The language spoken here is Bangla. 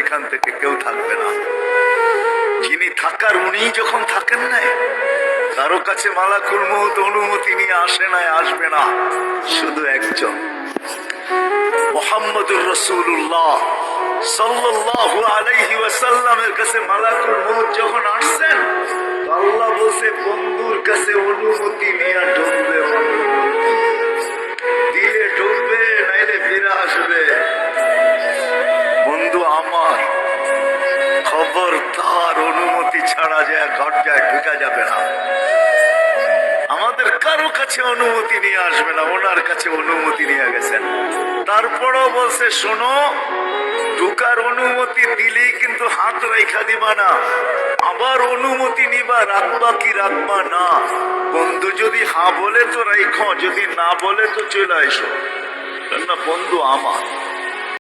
এখান থেকে কেউ থাকবে না। যিনি থাকার উনি যখন থাকেন নাই, কারো কাছে মালাকুল মউত অনুমতি নিয়ে আসে নাই, আসবে না। শুধু একজন মুহাম্মদুর রাসূলুল্লাহ সাল্লাল্লাহু আলাইহি ওয়াসাল্লামের কাছে মালাকুল মউত যখন আসছেন, আল্লাহ বলছে বন্ধুর কাছে অনুমতি নিয়ে ঢুকবে, দিয়ে ঢুকবে, নাইলে ফিরে আসবে। বন্ধু আমার, খবরদার অনুমতি ছাড়া যায় ঘরটায় ঢুকা যাবে না। আমাদের কারো কাছে অনুমতি নিয়ে আসবে না, ওনার কাছে অনুমতি নিয়ে গেছেন। তারপরও বলছে শোনো, ঢুকার অনুমতি দিলেই কিন্তু হাত রেখা দিবা না, আবার অনুমতি নিবা, রাখবা কি রাখবা না। বন্ধু যদি হ্যাঁ বলে তো রাখো, যদি না বলে তো চলে আসো। না বন্ধু আমার।